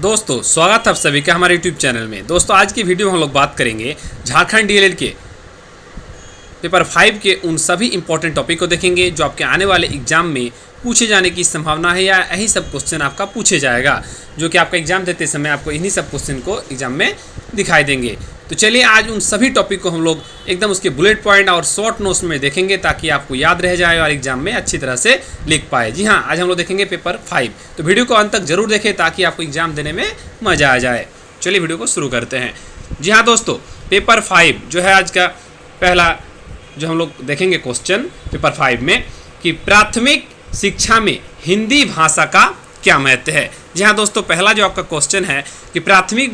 दोस्तों स्वागत है आप सभी का हमारे YouTube चैनल में। दोस्तों आज की वीडियो में हम लोग बात करेंगे झारखंड डीएलएड के पेपर 5 के उन सभी इंपॉर्टेंट टॉपिक को देखेंगे जो आपके आने वाले एग्जाम में पूछे जाने की संभावना है या यही सब क्वेश्चन आपका पूछे जाएगा, जो कि आपका एग्जाम देते समय आपको इन्हीं सब क्वेश्चन को एग्जाम में दिखाई देंगे। तो चलिए आज उन सभी टॉपिक को हम लोग एकदम उसके बुलेट पॉइंट और शॉर्ट नोट्स में देखेंगे ताकि आपको याद रह जाए और एग्जाम में अच्छी तरह से लिख पाए। जी हाँ, आज हम लोग देखेंगे पेपर 5, तो वीडियो को अंत तक जरूर देखें ताकि आपको एग्जाम देने में मज़ा आ जाए। चलिए वीडियो को शुरू करते हैं। जी हाँ दोस्तों, पेपर 5 जो है आज का पहला जो हम लोग देखेंगे क्वेश्चन पेपर 5 में कि प्राथमिक शिक्षा में हिंदी भाषा का क्या महत्व है। जी हाँ दोस्तों, पहला जो आपका क्वेश्चन है कि प्राथमिक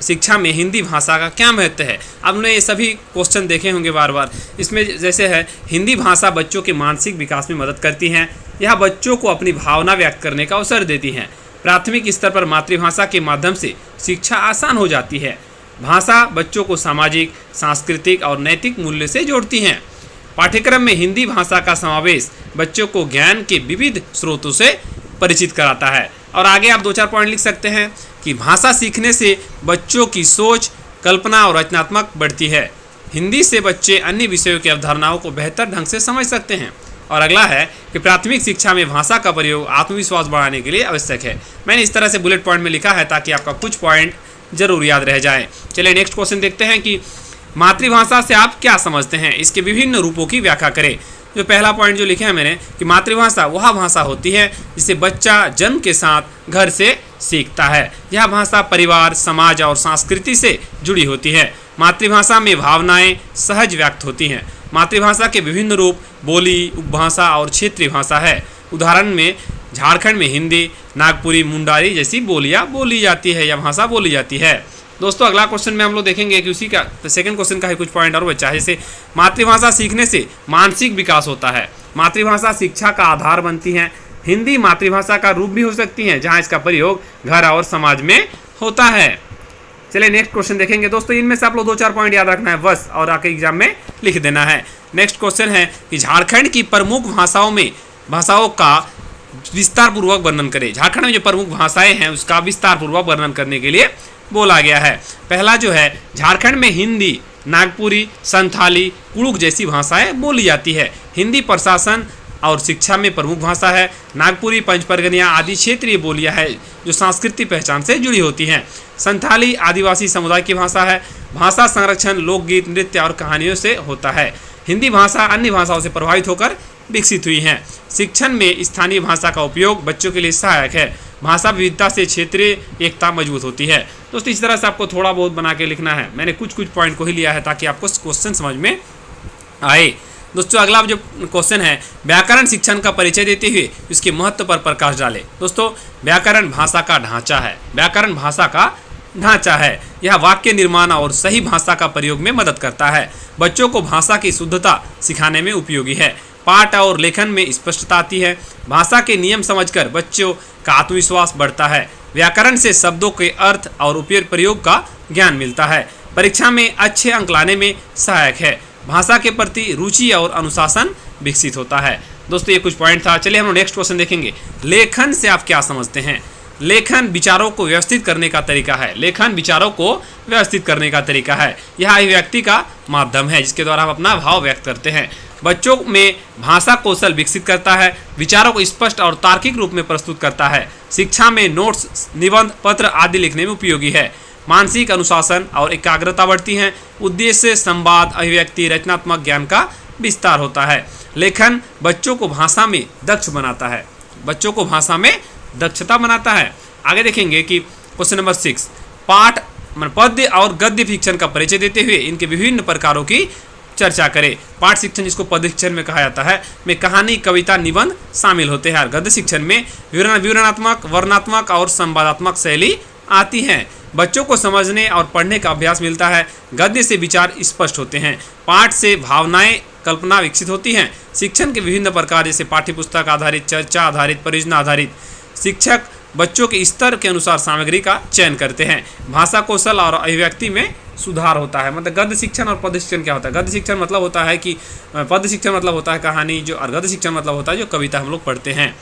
शिक्षा में हिंदी भाषा का क्या महत्व है। आपने ये सभी क्वेश्चन देखे होंगे बार बार। इसमें जैसे है, हिंदी भाषा बच्चों के मानसिक विकास में मदद करती हैं। यह बच्चों को अपनी भावना व्यक्त करने का अवसर देती हैं। प्राथमिक स्तर पर मातृभाषा के माध्यम से शिक्षा आसान हो जाती है। भाषा बच्चों को सामाजिक, सांस्कृतिक और नैतिक मूल्य से जोड़ती हैं। पाठ्यक्रम में हिंदी भाषा का समावेश बच्चों को ज्ञान के विविध स्रोतों से परिचित कराता है। और आगे आप 2-4 पॉइंट लिख सकते हैं कि भाषा सीखने से बच्चों की सोच, कल्पना और रचनात्मक बढ़ती है। हिंदी से बच्चे अन्य विषयों की अवधारणाओं को बेहतर ढंग से समझ सकते हैं। और अगला है कि प्राथमिक शिक्षा में भाषा का प्रयोग आत्मविश्वास बढ़ाने के लिए आवश्यक है। मैंने इस तरह से बुलेट पॉइंट में लिखा है ताकि आपका कुछ पॉइंट जरूर याद रह जाए। चलिए नेक्स्ट क्वेश्चन देखते हैं कि मातृभाषा से आप क्या समझते हैं, इसके विभिन्न रूपों की व्याख्या करें। जो पहला पॉइंट जो लिखे हैं मैंने कि मातृभाषा वह भाषा होती है जिसे बच्चा जन्म के साथ घर से सीखता है। यह भाषा परिवार, समाज और संस्कृति से जुड़ी होती है। मातृभाषा में भावनाएं सहज व्यक्त होती हैं। मातृभाषा के विभिन्न रूप बोली, उपभाषा और क्षेत्रीय भाषा है। उदाहरण में झारखंड में हिंदी, नागपुरी, मुंडारी जैसी बोलियाँ बोली जाती है या भाषा बोली जाती है। दोस्तों अगला क्वेश्चन में हम लोग देखेंगे कि उसी का सेकंड क्वेश्चन का ही कुछ पॉइंट और बचा है। जैसे मातृभाषा सीखने से मानसिक विकास होता है। मातृभाषा शिक्षा का आधार बनती है। हिंदी मातृभाषा का रूप भी हो सकती है जहां इसका प्रयोग घर और समाज में होता है। चलिए नेक्स्ट क्वेश्चन देखेंगे। दोस्तों इनमें से आप लोग 2-4 पॉइंट याद रखना है बस, और आके एग्जाम में लिख देना है। नेक्स्ट क्वेश्चन है कि झारखंड की प्रमुख भाषाओं का विस्तार पूर्वक वर्णन करें। झारखंड में जो प्रमुख भाषाएं हैं उसका विस्तार पूर्वक वर्णन करने के लिए बोला गया है। पहला जो है, झारखंड में हिंदी, नागपुरी, संथाली, कुड़ुक जैसी भाषाएं बोली जाती है। हिंदी प्रशासन और शिक्षा में प्रमुख भाषा है। नागपुरी, पंचपरगनिया आदि क्षेत्रीय बोलियां हैं जो सांस्कृतिक पहचान से जुड़ी होती हैं। संथाली आदिवासी समुदाय की भाषा है। भाषा संरक्षण लोकगीत, नृत्य और कहानियों से होता है। हिंदी भाषा अन्य भाषाओं से प्रभावित होकर विकसित हुई है। शिक्षण में स्थानीय भाषा का उपयोग बच्चों के लिए सहायक है। भाषा विविधता से क्षेत्रीय एकता मजबूत होती है। दोस्तों इस तरह से आपको थोड़ा बहुत बना के लिखना है। मैंने कुछ पॉइंट को ही लिया है ताकि आपको क्वेश्चन समझ में आए। दोस्तों अगला जो क्वेश्चन है, व्याकरण शिक्षण का परिचय देते हुए उसके महत्व पर प्रकाश डालें। दोस्तों व्याकरण भाषा का ढांचा है। व्याकरण भाषा का ढांचा है। यह वाक्य निर्माण और सही भाषा का प्रयोग में मदद करता है। बच्चों को भाषा की शुद्धता सिखाने में उपयोगी है। पाठ और लेखन में स्पष्टता आती है। भाषा के नियम समझकर बच्चों का आत्मविश्वास बढ़ता है। व्याकरण से शब्दों के अर्थ और उपयोग प्रयोग का ज्ञान मिलता है। परीक्षा में अच्छे अंक लाने में सहायक है। भाषा के प्रति रुचि और अनुशासन विकसित होता है। दोस्तों ये कुछ पॉइंट था। चलिए हम नेक्स्ट क्वेश्चन देखेंगे। लेखन से आप क्या समझते हैं। लेखन विचारों को व्यवस्थित करने का तरीका है। लेखन विचारों को व्यवस्थित करने का तरीका है। यह अभिव्यक्ति का माध्यम है जिसके द्वारा हम अपना भाव व्यक्त करते हैं। बच्चों में भाषा कौशल विकसित करता है। विचारों को स्पष्ट और तार्किक रूप में प्रस्तुत करता है। शिक्षा में नोट्स, निबंध, पत्र आदि लिखने में उपयोगी है। मानसिक अनुशासन और एकाग्रता बढ़ती है। उद्देश्य, संवाद, अभिव्यक्ति, रचनात्मक ज्ञान का विस्तार होता है। लेखन बच्चों को भाषा में दक्ष बनाता है। बच्चों को भाषा में दक्षता बनाता है। आगे देखेंगे कि क्वेश्चन नंबर 6, पद्य और गद्य शिक्षण का परिचय देते हुए इनके विभिन्न प्रकारों की चर्चा करें। पाठ शिक्षण जिसको पद्य शिक्षण में कहा जाता है में कहानी, कविता, निबंध शामिल होते हैं। गद्य शिक्षण में विवरणात्मक, वर्णनात्मक और संवादात्मक शैली आती हैं। बच्चों को समझने और पढ़ने का अभ्यास मिलता है। गद्य से विचार स्पष्ट होते हैं। पाठ से भावनाएं, कल्पना विकसित होती हैं। शिक्षण के विभिन्न प्रकार जैसे पाठ्यपुस्तक आधारित, चर्चा आधारित, परियोजना आधारित। शिक्षक बच्चों के स्तर के अनुसार सामग्री का चयन करते हैं। भाषा कौशल और अभिव्यक्ति में सुधार होता है। मतलब गद्य शिक्षण और पद्य शिक्षण क्या होता है। गद्य शिक्षण मतलब होता है कि पद्य शिक्षण मतलब होता है कहानी, जो और गद्य शिक्षण मतलब होता है जो कविता हम लोग पढ़ते हैं।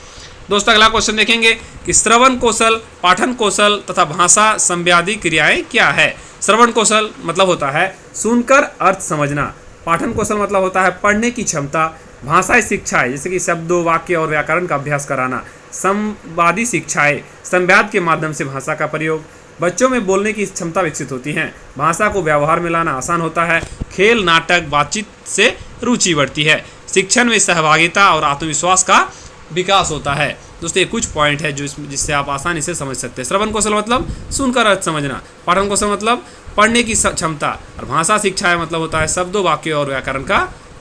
दोस्तों अगला क्वेश्चन देखेंगे कि श्रवण कौशल, पाठन कौशल तथा भाषा संवादी क्रियाएं क्या है। श्रवण कौशल मतलब होता है सुनकर अर्थ समझना, पाठन कौशल मतलब होता है पढ़ने की क्षमता, भाषाई शिक्षाएं जैसे कि शब्दों, वाक्य और व्याकरण का अभ्यास कराना, संवादी शिक्षाएं संवाद के माध्यम से भाषा का प्रयोग, बच्चों में बोलने की क्षमता विकसित होती है, भाषा को व्यवहार में लाना आसान होता है, खेल, नाटक, बातचीत से रुचि बढ़ती है, शिक्षण में सहभागिता और आत्मविश्वास का विकास होता है। दोस्तों ये कुछ पॉइंट है जो जिससे आप आसानी से समझ सकते हैं। श्रवण कौशल मतलब सुनकर अर्थ समझना, पाठन कौशल मतलब पढ़ने की क्षमता, और भाषा शिक्षा मतलब होता है शब्दों, वाक्य और व्याकरण का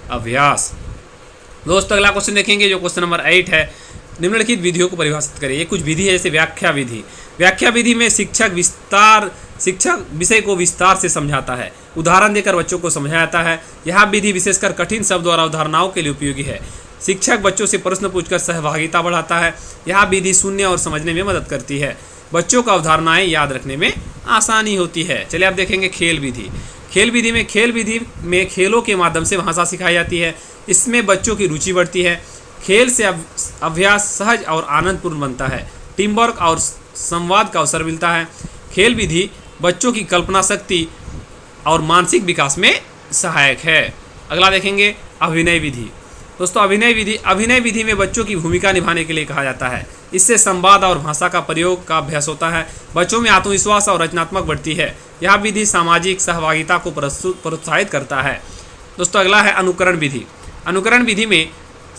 अभ्यास। दोस्तों अगला क्वेश्चन देखेंगे जो क्वेश्चन नंबर 8 है। निम्नलिखित विधियों को परिभाषित करें। ये कुछ विधि है जैसे व्याख्या विधि। व्याख्या विधि में शिक्षक विषय को विस्तार से समझाता है, उदाहरण देकर बच्चों को समझाया जाता है। यह विधि विशेषकर कठिन शब्दों और अवधारणाओं के लिए उपयोगी है। शिक्षक बच्चों से प्रश्न पूछकर सहभागिता बढ़ाता है। यह विधि सुनने और समझने में मदद करती है। बच्चों को अवधारणाएं याद रखने में आसानी होती है। चलिए आप देखेंगे खेल विधि। खेल विधि में खेलों के माध्यम से भाषा सिखाई जाती है। इसमें बच्चों की रुचि बढ़ती है। खेल से अभ्यास सहज और आनंदपूर्ण बनता है। टीम वर्क और संवाद का अवसर मिलता है। खेल विधि बच्चों की कल्पना शक्ति और मानसिक विकास में सहायक है। अगला देखेंगे अभिनय विधि। दोस्तों अभिनय विधि में बच्चों की भूमिका निभाने के लिए कहा जाता है। इससे संवाद और भाषा का प्रयोग का अभ्यास होता है। बच्चों में आत्मविश्वास और रचनात्मक बढ़ती है। यह विधि सामाजिक सहभागिता को प्रोत्साहित करता है। दोस्तों अगला है अनुकरण विधि। अनुकरण विधि में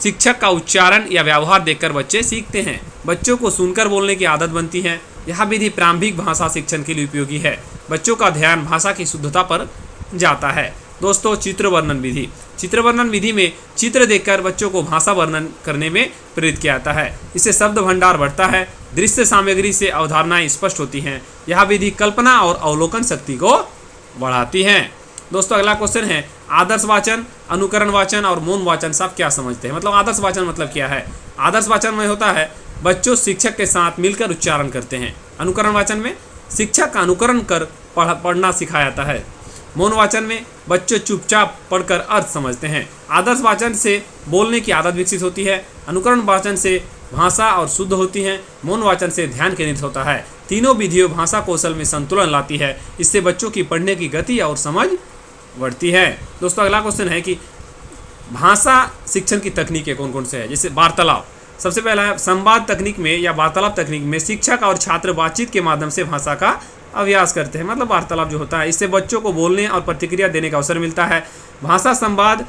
शिक्षक का उच्चारण या व्यवहार देखकर बच्चे सीखते हैं। बच्चों को सुनकर बोलने की आदत बनती है। यह विधि प्रारंभिक भाषा शिक्षण के लिए उपयोगी है। बच्चों का ध्यान भाषा की शुद्धता पर जाता है। दोस्तों चित्र वर्णन विधि। चित्र वर्णन विधि में चित्र देखकर बच्चों को भाषा वर्णन करने में प्रेरित किया जाता है। इससे शब्द भंडार बढ़ता है। दृश्य सामग्री से अवधारणाएं स्पष्ट होती हैं। यह विधि कल्पना और अवलोकन शक्ति को बढ़ाती है। दोस्तों अगला क्वेश्चन है आदर्श वाचन, अनुकरण वाचन और मौन वाचन से आप क्या समझते हैं। मतलब आदर्श वाचन मतलब क्या है। आदर्श वाचन में होता है बच्चों शिक्षक के साथ मिलकर उच्चारण करते हैं। अनुकरण वाचन में शिक्षक का अनुकरण कर पढ़ना सिखाया जाता है। मौन वाचन में बच्चे चुपचाप पढ़कर अर्थ समझते हैं। आदर्श वाचन से बोलने की आदत विकसित होती है। अनुकरण वाचन से भाषा और शुद्ध होती है। मौन वाचन से ध्यान केंद्रित होता है। तीनों विधियों भाषा कौशल में संतुलन लाती है। इससे बच्चों की पढ़ने की गति और समझ बढ़ती है। दोस्तों अगला क्वेश्चन है कि भाषा शिक्षण की तकनीकें कौन कौन से है। जैसे वार्तालाप। सबसे पहला है संवाद तकनीक में या वार्तालाप तकनीक में शिक्षक और छात्र बातचीत के माध्यम से भाषा का अभ्यास करते हैं। मतलब वार्तालाप जो होता है इससे बच्चों को बोलने और प्रतिक्रिया देने का अवसर मिलता है। भाषा संवाद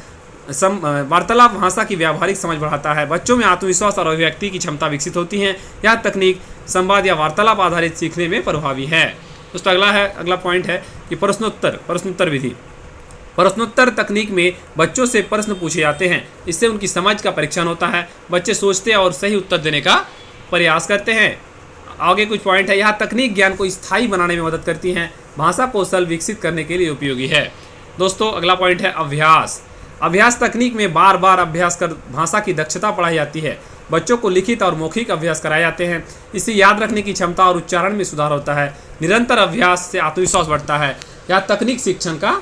वार्तालाप भाषा की व्यावहारिक समझ बढ़ाता है। बच्चों में आत्मविश्वास और अभिव्यक्ति की क्षमता विकसित होती है। यह तकनीक संवाद या वार्तालाप आधारित सीखने में प्रभावी है। दोस्तों अगला पॉइंट है कि प्रश्नोत्तर विधि। प्रश्नोत्तर तकनीक में बच्चों से प्रश्न पूछे जाते हैं। इससे उनकी समझ का परीक्षण होता है। बच्चे सोचते और सही उत्तर देने का प्रयास करते हैं। आगे कुछ पॉइंट है। यह तकनीक ज्ञान को स्थायी बनाने में मदद करती है। भाषा कौशल विकसित करने के लिए उपयोगी है। दोस्तों अगला पॉइंट है अभ्यास तकनीक में बार बार अभ्यास कर भाषा की दक्षता बढ़ाई जाती है। बच्चों को लिखित और मौखिक अभ्यास कराए जाते हैं। इससे याद रखने की क्षमता और उच्चारण में सुधार होता है। निरंतर अभ्यास से आत्मविश्वास बढ़ता है। यह तकनीक शिक्षण का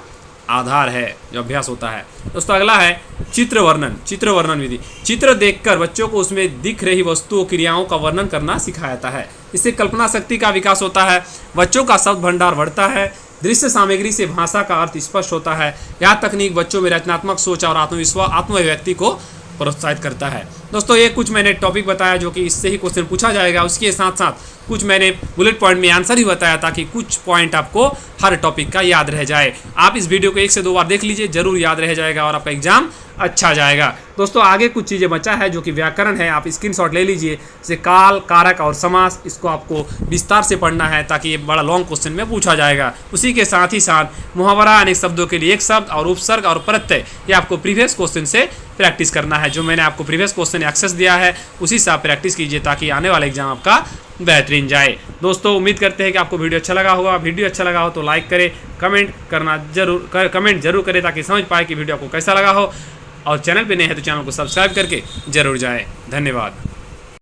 आधार है जो अभ्यास होता है। दोस्तों अगला है चित्र वर्णन विधि। चित्र देखकर बच्चों को उसमें दिख रही वस्तुओं क्रियाओं का वर्णन करना सिखाया जाता है। इससे कल्पना शक्ति का विकास होता है। बच्चों का शब्द भंडार बढ़ता है। दृश्य सामग्री से भाषा का अर्थ स्पष्ट होता है। यह तकनीक बच्चों में रचनात्मक सोच और आत्मअभिव्यक्ति को प्रोत्साहित करता है। दोस्तों ये कुछ मैंने टॉपिक बताया जो कि इससे ही क्वेश्चन पूछा जाएगा। उसके साथ साथ कुछ मैंने बुलेट पॉइंट में आंसर ही बताया ताकि कुछ पॉइंट आपको हर टॉपिक का याद रह जाए। आप इस वीडियो को 1 से 2 बार देख लीजिए, जरूर याद रह जाएगा और आपका एग्जाम अच्छा जाएगा। दोस्तों आगे कुछ चीज़ें बचा है जो कि व्याकरण है। आप स्क्रीनशॉट ले लीजिए। जैसे काल, कारक और समास, इसको आपको विस्तार से पढ़ना है ताकि ये बड़ा लॉन्ग क्वेश्चन में पूछा जाएगा। उसी के साथ ही साथ मुहावरा, अनेक शब्दों के लिए एक शब्द और उपसर्ग और प्रत्यय, ये आपको प्रीवियस क्वेश्चन से प्रैक्टिस करना है। जो मैंने आपको प्रीवियस क्वेश्चन एक्सेस दिया है उसी से आप प्रैक्टिस कीजिए ताकि आने वाला एग्जाम आपका बेहतरीन जाए। दोस्तों उम्मीद करते हैं कि आपको वीडियो अच्छा लगा होगा। वीडियो अच्छा लगा हो तो लाइक करें, कमेंट जरूर करें ताकि समझ पाए कि वीडियो आपको कैसा लगा हो। और चैनल पे नए हैं तो चैनल को सब्सक्राइब करके जरूर जाएं। धन्यवाद।